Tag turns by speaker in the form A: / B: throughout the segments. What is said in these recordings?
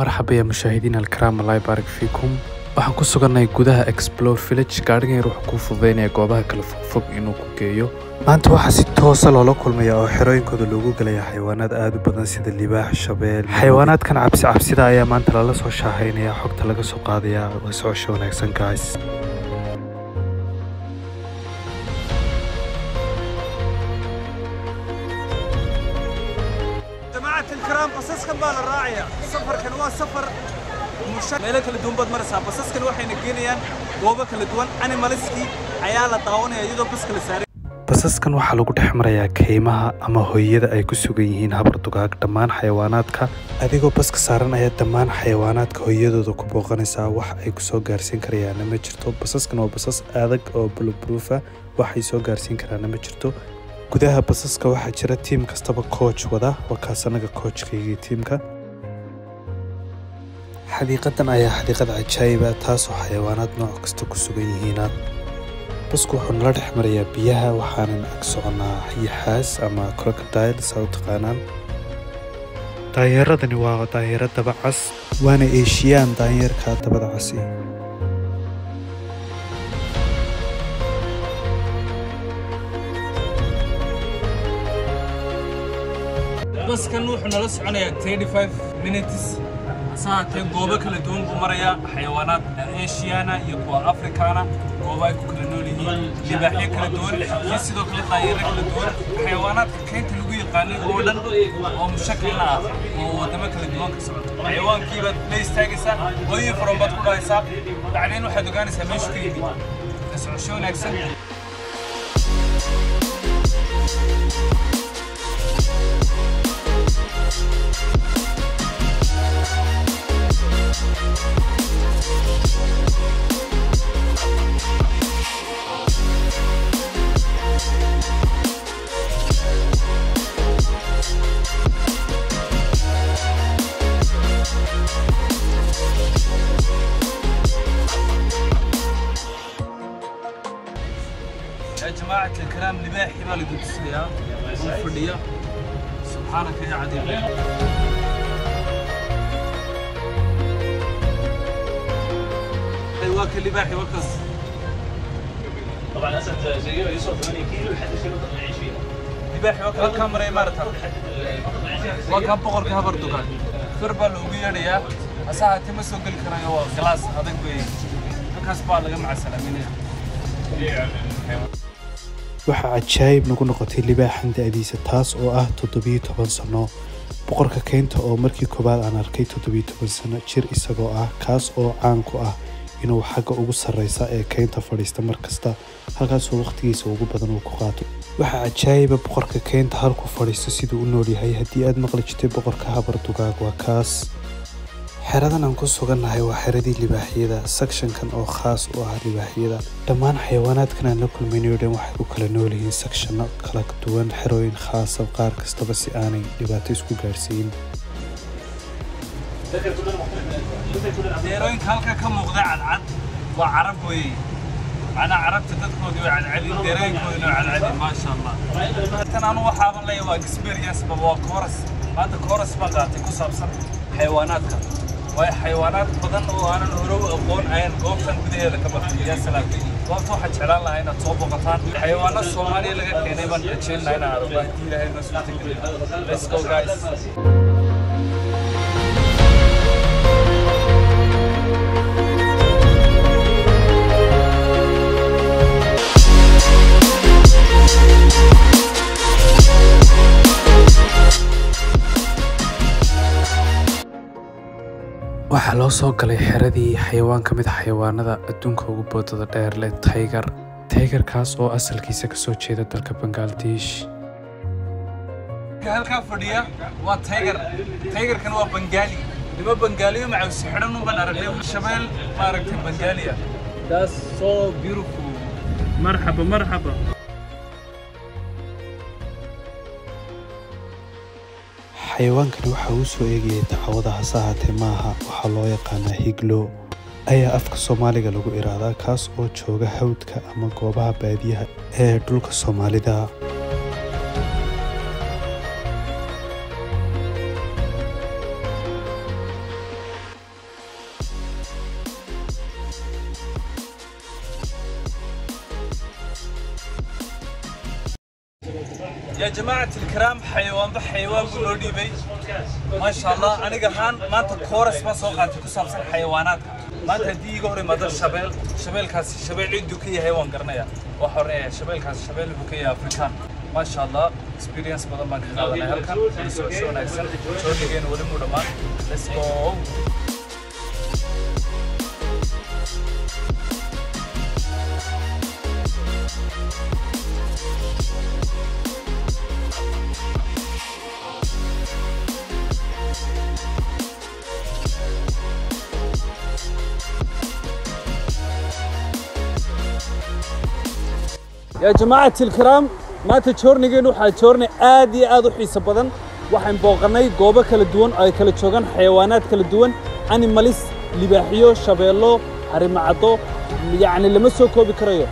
A: مرحبا يا مشاهدينا الكرام، الله يبارك فيكم. waxaan ku sugannahay gudaha Explore Village. gaarigan yar wuxuu ku fududeynaya goobaha kala fog inuu ku geeyo. maanta waxaa si toos ah loola kulmaya oo xerooyinkooda loogu galaya xayawaanaad aad u badan sida libaax, shabeel. xayawaanaadkan cabsida ayaa maanta lala soo shaahaynaya, xogta laga soo qaadaya. waa socosho wanaagsan guys.
B: جماعة الكرام قصص كان بالراعية سفر كان سفر meelo kala duwan baad maraysaa basaskan waxay nageynayaan goobo kala duwan animalski ayaa la daawanaya iyadoo baska la saaray.
A: basaskan waxaa lagu dhex marayaa keymaha ama hooyada ay ku sugan yihiin habar dugaag. dhammaan xayawaanaadka adigoo baska saaran ayaa dhammaan xayawaanaadka hooyadooda ku booqanaysaa. wax ay ku soo gaarsiin karayaana ma jirto. basaskan waa basas adag oo bulletproof ah, waxay soo gaarsiin karaana ma jirto. gudaha basaska waxaa jira tiim kastaba coach wada. waa kaas anaga coachkaygii tiimka. xadiiqadan ayaa xadiiqad cajaa'ib ah, taasoo xayawaanaad nooc kasta ku sugan yihiin. basku wuxuu nala dhex marayaa biyaha, waxaanan ag soconaa yaxaas ama crocodile saa u taqaanaan. daanyeeradani waa daanyeero daba cas, waana eeshiyaan daanyeerka dabada casi.
B: baskan wuxuu nala soconayaa 35 minutes. saacadeen goobo kala duwan buu marayaa. xayawaanaad Asiana iyo kuwa Afrikaana goobo ay ku kala nool yihiin, libaaxyo kala duwan iyo sidoo kale daanyeero kala duwan. xayawaanaadka keynta lagu yaqaanay oo dhan oo mushakil ah oo wadamo kala duwan ka socda. xayawaankii baad la istaagaysaa, hooyo furan baad ku dhahaysaa, bacdeen waxaad ogaanaysaa meesha ka yimid. ka socosho wanaagsan. يا جماعة الكرام libaaxi baa lagu tusayaa oo fadhiya. subxaanaka ya cadiim. ايوه libaaxi wakaas.
C: طبعا اسد زيه يوصل 8 كيلو لحد كيلو 20.
B: libaaxi waa kala kamara imaarata. waa ka boqorka habar dugaan. firba loogu yeedhayaa. asaha tima soo gali karayo waa glass adag weey. halkaas baa laga macasalaaminaya.
A: waxaa cajaa'ib nagu noqotay libaaxan da'diisa, taas oo ah 17 sano. boqorka keynta oo markii koobaad aan arkay 17 sano jir isagoo ah, kaas oo caan ku ah inuu xagga ugu sarreysa ee keynta fadhiista markasta, halkaasoo waqtigiisa ugu badan uu ku qaato. waxaa cajaa'iba boqorka keynta halku fadhiisto siduu u nool yahay. haddii aad maqli jirtay boqorka habar dugaag, waa kaas. xeradan aan ku sugannahay waa xeradii libaaxyada, sectionkan oo khaas u ah libaaxyada. dhammaan xayawaanaadkan aan la kulmaynayo dhan waxay ku kala nool yihiin sectionno kala duwan, xerooyin khaasa qaar kastaba si aanay dhibaato isku gaarsiin.
B: deerooyinka halka ka muuqda cadcad waa carab weeye. macnaa carabta dadkoodii waa cadcadin, deerooyinkoodina waa cadcadin. maasha allah. tan anu waxaaban leeyahay waa experience baba, waa kooras. maanta kooras baan qaatay ku saabsan xayawaanaadka. waa xayawaanaad badan oo aanan hore u aqoon ayaan goobtan gudaheeda ka bartay. yaa salaam. goobta waxaan jeclaan lahaa inaad soo booqataan. xayawaano Soomaaliya laga keenay baan rajayn lahaa inaan arko. haddii ilaahay noo suurtageliyo. Let's go guys.
A: waxaa loo soo galay xeradii xayawaan ka mid ah xayawaanada adduunka ugu boodada dheer leh, tiger. tigerkaas oo asalkiisa ka soo jeeda dalka Bangladesh.
B: halkaa fadhiya waa tiger. tigerkan waa Bengali. nima Bengaaliyo macawsi xidhan u baan aragnay. shabeel maaragtay Bengaaliya. That's so beautiful. marxaba marxaba.
A: xayawaankani waxa uu soo eegayay dacwada, hase ahaatee maaha. waxaa loo yaqaanaa higlo. ayaa afka Soomaaliga lagu iraadaa, kaas oo jooga hawdka ama goobaha baadiyaha ee dhulka Soomaalida.
B: يا جماعة الكرام حيوان بحيوان بنودي بي ما شاء الله أنا جهان ما أنت كورس ما سوق عندك كسبس الحيوانات ما أنت دي جوري ما در شبل كاس شبل عندو كي حيوان قرنيا وحرية شبل كاس شبل بكية أفريقيا ما شاء الله experience بدل ما كنا هذا هلكن شو نكسر شو نيجي نوري مودمان let's go. يا جماعة الكرام ما تشورني جنو حتشورني آدي حيس بدن وحن بوقناي جوبا كل دوون أي كل شجان حيوانات كل دوون أنا ماليس لباحيو شبيلو حريم عطو يعني اللي مسوكو بكريو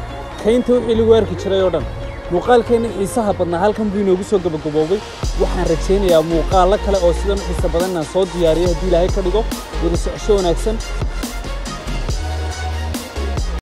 B: كين توحي لوير كشريو دم مقال كين حيسها بدنا هالكم بينو بسوق بجوبي وحن رتين يا مقال كلا أوسلم حيس بدن صوت دياريه دي لهي كديجو ورسعشون أكسن